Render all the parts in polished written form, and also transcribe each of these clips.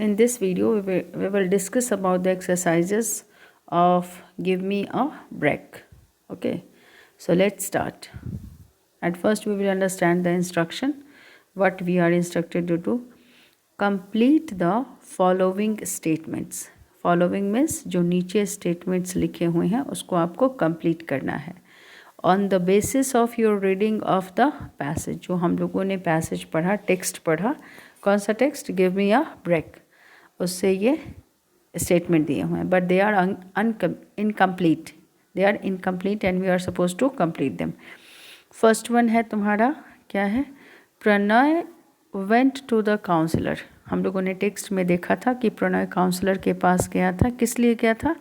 In this video, we will discuss about the exercises of Give Me a Break. Okay, so let's start. At first, we will understand the instruction, what we are instructed to do. Complete the following statements. Following means जो नीचे statements लिखे हुए हैं उसको आपको complete करना है. On the basis of your reading of the passage, जो हम लोगों ने passage पढ़ा, text पढ़ा, कौन सा text? Give me a break. उससे ये statement दिए हुए हैं, but they are incomplete. They are incomplete and we are supposed to complete them. First one है तुम्हारा क्या है? Pranay went to the counselor. हम लोगों ने टेक्स्ट में देखा था कि प्रणय काउंसलर के पास गया था. किस लिए गया था?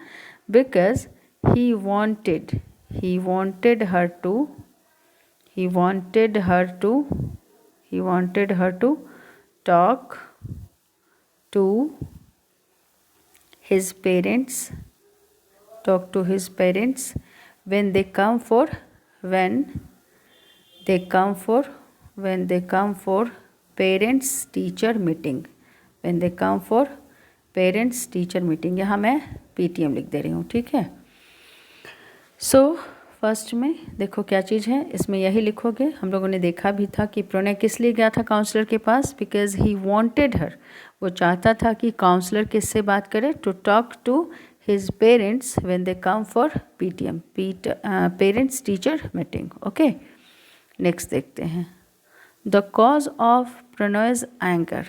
Because he wanted her to talk to his parents when they come for parents teacher meeting. यहाँ मैं PTM लिख दे रही हूँ, ठीक है. सो फर्स्ट में देखो क्या चीज़ है, इसमें यही लिखोगे. हम लोगों ने देखा भी था कि प्रणय किस लिए गया था काउंसलर के पास? बिकॉज ही वांटेड हर, वो चाहता था कि काउंसलर किससे बात करे? To talk to his parents when they come for PTM, parents teacher meeting. Okay, next देखते हैं. The cause of Pranay's anger.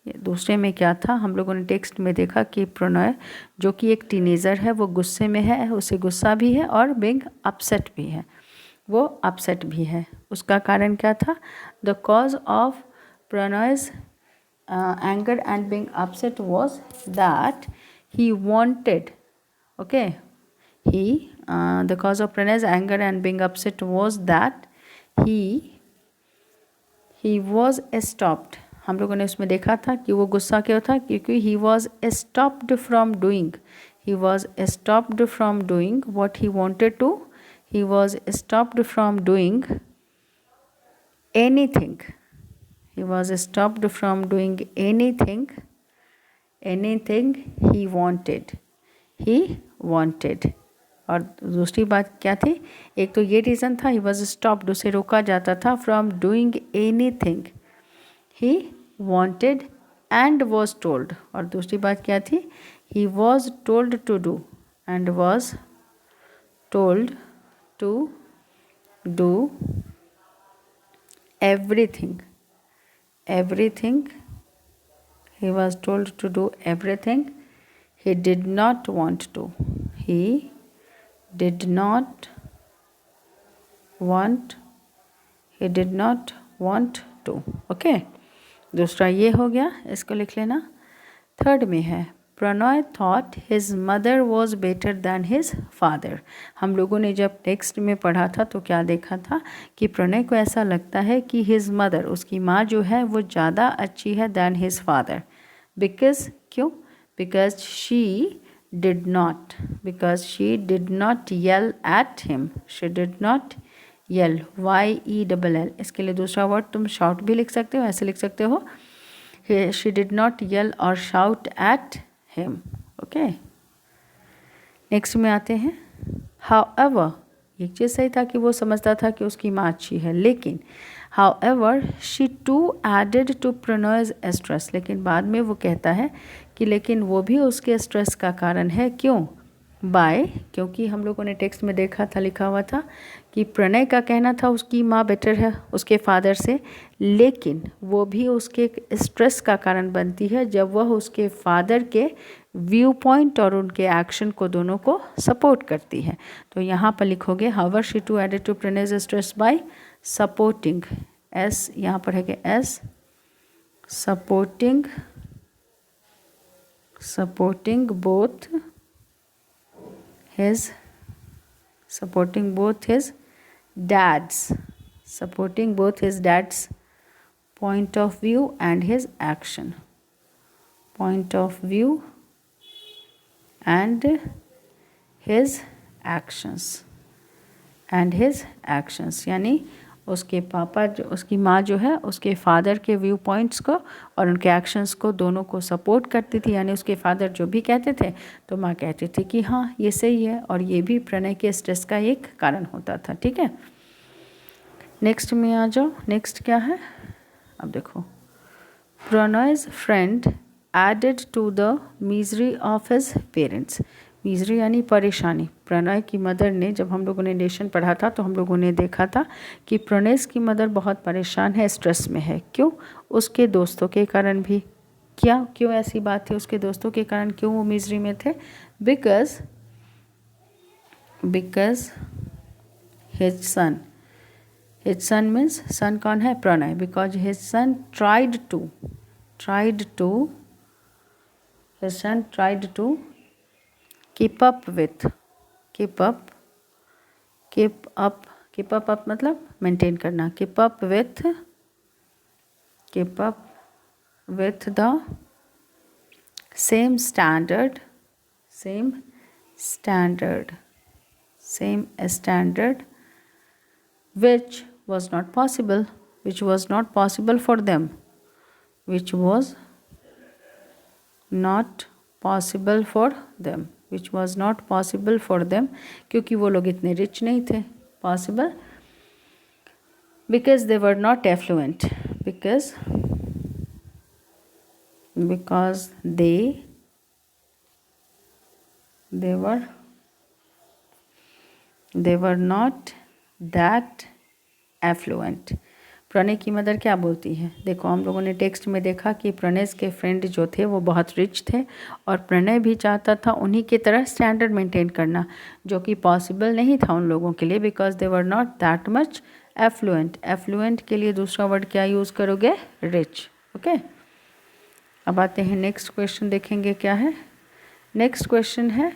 दूसरे में क्या था? हम लोगों ने टेक्स्ट में देखा कि प्रणय जो कि एक टीनेजर है वो गुस्से में है, उसे गुस्सा भी है और बीइंग अपसेट भी है, वो अपसेट भी है. उसका कारण क्या था? The cause of Pranay's anger and being upset was that he wanted. Okay, he the cause of Pranay's anger and being upset was that he was stopped. हम लोगों ने उसमें देखा था कि वो गुस्सा क्यों था? क्योंकि he was stopped from doing what he wanted to. He was stopped from doing anything. He wanted. और दूसरी बात क्या थी? एक तो ये रीज़न था, he was stopped, उसे रोका जाता था from doing anything he wanted and was told. और दूसरी बात क्या थी? he was told to do and was told to do everything. He was told to do everything he did not want to. He did not want to. Okay, दूसरा ये हो गया, इसको लिख लेना. थर्ड में है Pranay thought his mother was better than his father. हम लोगों ने जब टेक्स्ट में पढ़ा था तो क्या देखा था कि प्रणय को ऐसा लगता है कि हिज मदर, उसकी माँ जो है वो ज़्यादा अच्छी है दैन हिज फादर. बिकॉज क्यों? Because she did not yell at him. She did not yell, YELL. इसके लिए दूसरा वर्ड तुम शाउट भी लिख सकते हो, ऐसे लिख सकते हो, शी डिड नॉट येल और shout at him. Okay, next में आते हैं. हाउएवर, एक चीज़ सही था कि वो समझता था कि उसकी माँ अच्छी है, लेकिन however she too added to Pranay's stress. लेकिन बाद में वो कहता है कि लेकिन वो भी उसके स्ट्रेस का कारण है. क्यों? क्योंकि हम लोगों ने टेक्स्ट में देखा था, लिखा हुआ था कि प्रणय का कहना था उसकी माँ बेटर है उसके फादर से, लेकिन वो भी उसके स्ट्रेस का कारण बनती है जब वह उसके फादर के व्यू पॉइंट और उनके एक्शन को दोनों को सपोर्ट करती है. तो यहाँ पर लिखोगे however she too added to Pranay's stress by supporting. S यहाँ पर है कि S supporting both his dad's point of view and his action. यानी उसके पापा जो उसकी माँ जो है उसके फादर के व्यू पॉइंट्स को और उनके एक्शंस को दोनों को सपोर्ट करती थी। यानी उसके फादर जो भी कहते थे तो माँ कहती थी कि हाँ ये सही है, और ये भी प्रणय के स्ट्रेस का एक कारण होता था। ठीक है, नेक्स्ट में आ जाओ। नेक्स्ट क्या है, अब देखो, Pranay's friend added to the misery of his parents. Misery यानी परेशानी। प्रणय की मदर ने, जब हम लोगों ने लेसन पढ़ा था तो हम लोगों ने देखा था कि प्रणय की मदर बहुत परेशान है, स्ट्रेस में है। क्यों? उसके दोस्तों के कारण भी। क्या क्यों ऐसी बात थी? उसके दोस्तों के कारण क्यों वो मिजरी में थे? Because his son means son कौन है? Pranay. Because his son tried to keep up मतलब मेंटेन करना। keep up with the same standard which was not possible for them, which was not possible for them, क्योंकि वो लोग इतने rich नहीं थे। possible because they were not affluent, because they were not that affluent। Pranay की mother क्या बोलती है? देखो, हम लोगों ने टेक्स्ट में देखा कि प्रणय के फ्रेंड जो थे वो बहुत रिच थे, और प्रणय भी चाहता था उन्हीं की तरह स्टैंडर्ड मेंटेन करना, जो कि पॉसिबल नहीं था उन लोगों के लिए, because they were not that much affluent. Affluent के लिए दूसरा वर्ड क्या यूज़ करोगे? रिच। ओके, अब आते हैं नेक्स्ट क्वेश्चन, देखेंगे क्या है। नेक्स्ट क्वेश्चन है,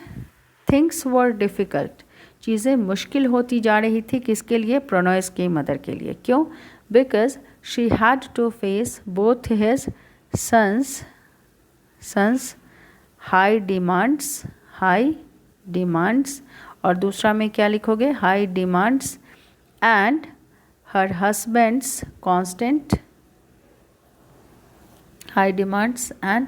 थिंग्स वर डिफ़िकल्ट। चीज़ें मुश्किल होती जा रही थी, किसके लिए? प्रणय की मदर के लिए। क्यों? because she had to face both his sons high demands, और दूसरा में क्या लिखोगे? high demands and her husband's constant high demands, and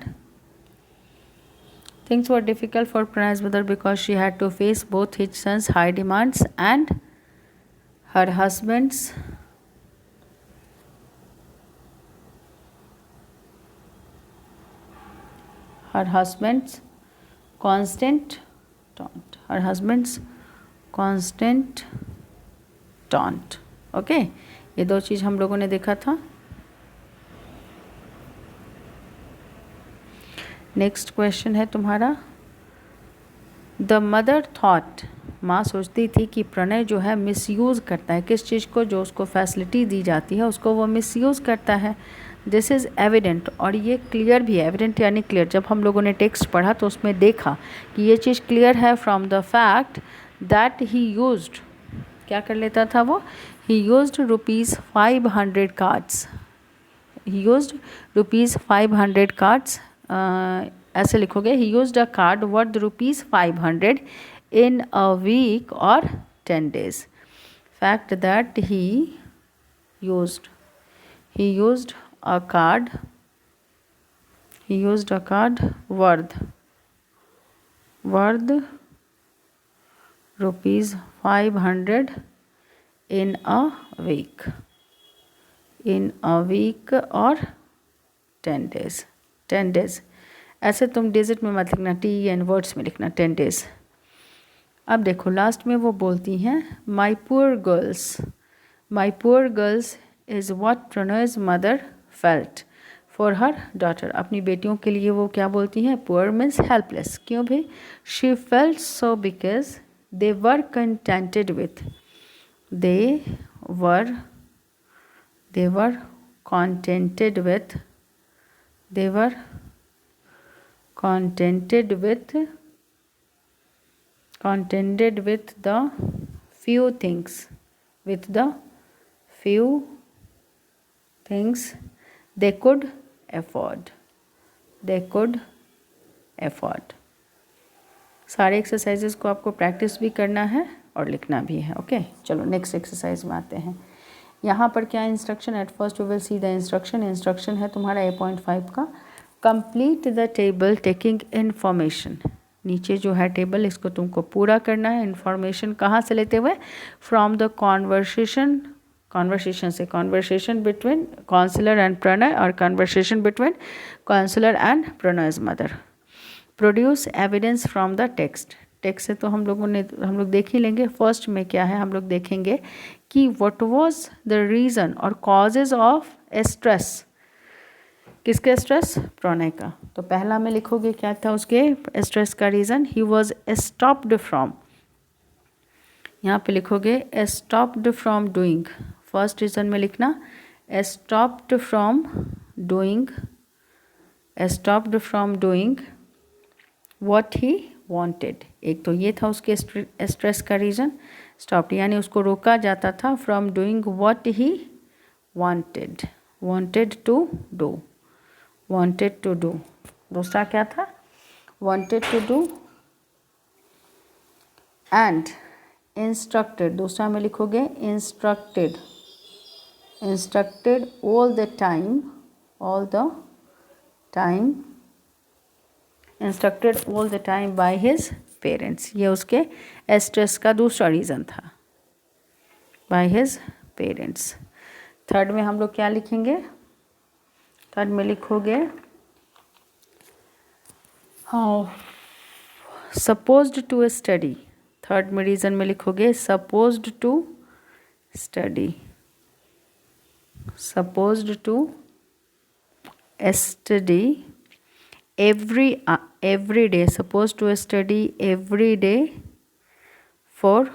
things were difficult for Pranay's mother because she had to face both his sons high demands and her husband's constant taunt। Okay, ये दो चीज़ हम लोगों ने देखा था। Next question है तुम्हारा, the mother thought. माँ सोचती थी कि प्रणय जो है मिसयूज़ करता है। किस चीज़ को? जो उसको फैसिलिटी दी जाती है उसको वो मिसयूज़ करता है। दिस इज़ एविडेंट, और ये क्लियर भी है। एविडेंट यानी क्लियर। जब हम लोगों ने टेक्स्ट पढ़ा तो उसमें देखा कि ये चीज़ क्लियर है from the fact that he used, क्या कर लेता था वो? ही यूज्ड ₹500 कार्ड्स। ही यूज्ड ₹500 कार्ड्स। ऐसे लिखोगे, ही used a card worth ₹500 in a week or 10 days। fact that he used a card worth ₹500 in a week or 10 days। 10 days ऐसे तुम digit में मत लिखना, टी एंड वर्ड्स में लिखना 10 days। अब देखो लास्ट में वो बोलती हैं, my poor girls is what Pranay's mother felt for her daughter. अपनी बेटियों के लिए वो क्या बोलती हैं? Poor means helpless. क्यों भाई? She felt so because they were contented with contented with the few things they could afford। सारे एक्सरसाइजेस को आपको प्रैक्टिस भी करना है और लिखना भी है। ओके, चलो नेक्स्ट एक्सरसाइज में आते हैं। यहाँ पर क्या instruction, at first we will see the instruction है तुम्हारा 8.5 का, complete the table taking information. नीचे जो है टेबल, इसको तुमको पूरा करना है। इन्फॉर्मेशन कहाँ से लेते हुए, फ्रॉम द कॉन्वर्सेशन से, conversation between counsellor and Pranay और conversation between counsellor and Pranay's mother. Produce evidence from the text से तो हम लोग देख ही लेंगे। फर्स्ट में क्या है, हम लोग देखेंगे कि व्हाट वाज द रीज़न और कॉजेज ऑफ स्ट्रेस। किसके स्ट्रेस, प्रणय का। तो पहला में लिखोगे क्या था उसके स्ट्रेस का reason, he was stopped from, यहाँ पे लिखोगे stopped from doing. First reason में लिखना stopped from doing what he wanted. एक तो ये था उसके स्ट्रेस का रीज़न, स्टॉप्ड यानी उसको रोका जाता था from doing what he wanted to do. दूसरा क्या था, wanted to do and instructed. दूसरा में लिखोगे instructed all the time instructed all the time by his parents. ये उसके स्ट्रेस का दूसरा रीज़न था, बाय हिज पेरेंट्स। थर्ड में हम लोग क्या लिखेंगे, थर्ड में लिखोगे सपोज्ड टू स्टडी। थर्ड में रीज़न में लिखोगे supposed to study every day, supposed to study every day for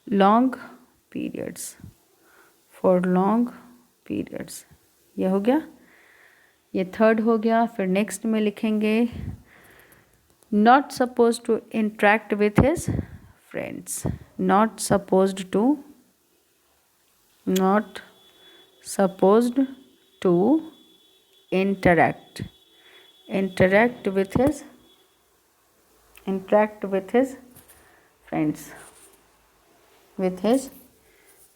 long periods, ये हो गया, ये थर्ड हो गया। फिर नेक्स्ट में लिखेंगे not supposed to interact with his friends, not supposed to interact with his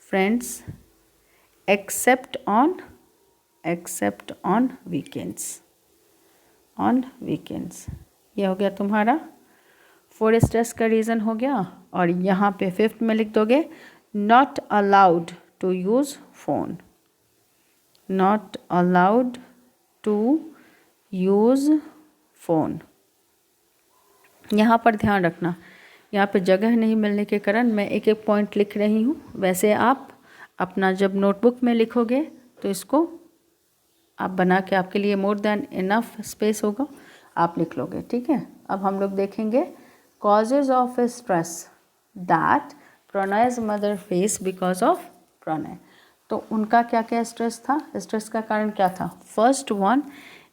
friends except on weekends, ये हो गया तुम्हारा 4 स्ट्रेस का रीज़न हो गया। और यहाँ पे 5th में लिख दोगे not allowed to use phone, यहाँ पर ध्यान रखना, यहाँ पे जगह नहीं मिलने के कारण मैं एक एक पॉइंट लिख रही हूँ। वैसे आप अपना जब नोटबुक में लिखोगे तो इसको आप बना के, आपके लिए मोर देन इनफ स्पेस होगा, आप लिख लोगे, ठीक है। अब हम लोग देखेंगे causes of stress that Pranay's mother face because of Pranay. तो उनका क्या क्या स्ट्रेस था, स्ट्रेस का कारण क्या था। फर्स्ट वन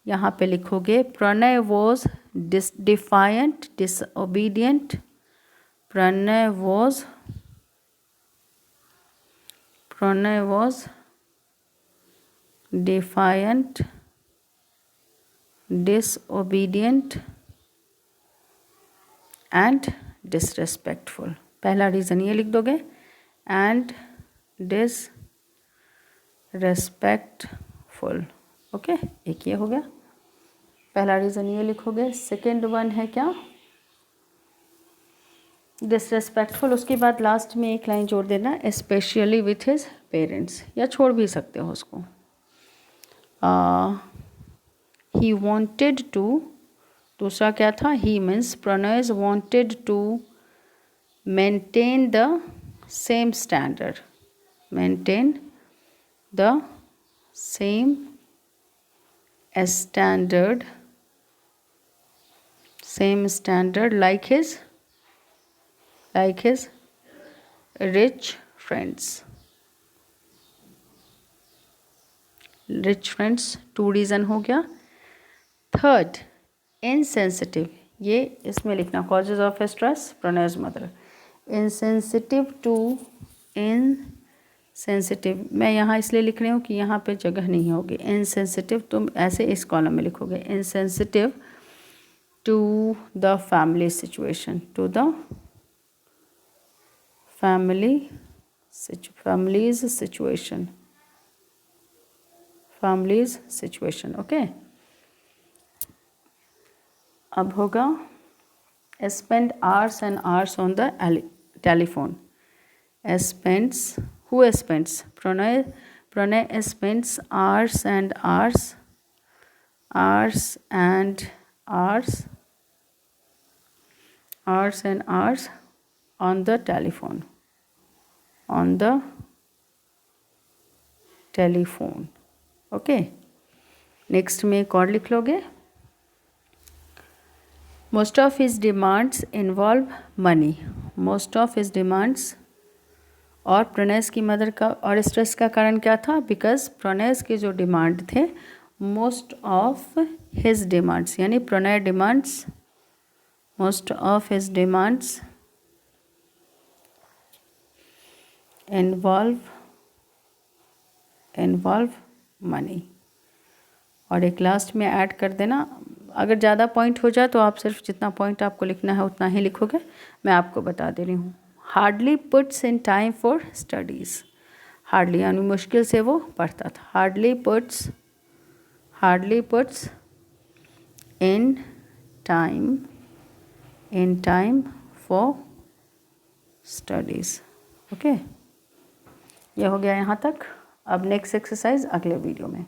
यहाँ पे लिखोगे Pranay was defiant disobedient, Pranay was defiant disobedient and disrespectful. पहला रीज़न ये लिख दोगे एंड डिसरेस्पेक्टफुल, ओके, एक ये हो गया, पहला रीज़न ये लिखोगे। सेकेंड वन है क्या, डिसरेस्पेक्टफुल। उसके बाद लास्ट में एक लाइन जोड़ देना स्पेशली विथ हिज पेरेंट्स, या छोड़ भी सकते हो उसको। ही वॉन्टेड टू, दूसरा क्या था, he means Pranay's wanted to maintain the same standard, same standard like his rich friends. Two reason हो गया। थर्ड इनसेंसिटिव, ये इसमें लिखना causes of stress Pranay's mother. Insensitive मैं यहाँ इसलिए लिख रही हूँ कि यहाँ पे जगह नहीं होगी। इनसेंसिटिव तुम ऐसे इस कॉलम में लिखोगे, insensitive to the family family's situation, family's situation. Okay, अब होगा spend hours and hours on the telephone. Spends, who spends? Pranay spends hours and hours and hours on the telephone, okay. Next में एक और लिख लोगे, most of his demands involve money. Most of his demands, और प्रणय की mother का और stress का कारण क्या था? बिकॉज प्रणय के जो डिमांड थे, मोस्ट ऑफ हिज डिमांड्स यानी Pranay demands, most of his demands involve money. और एक लास्ट में ऐड कर देना, अगर ज़्यादा पॉइंट हो जाए तो आप सिर्फ जितना पॉइंट आपको लिखना है उतना ही लिखोगे, मैं आपको बता दे रही हूँ। Hardly puts in time for studies, hardly यानी मुश्किल से वो पढ़ता था। Hardly puts in time for studies. Okay, यह हो गया यहाँ तक। अब नेक्स्ट एक्सरसाइज अगले वीडियो में।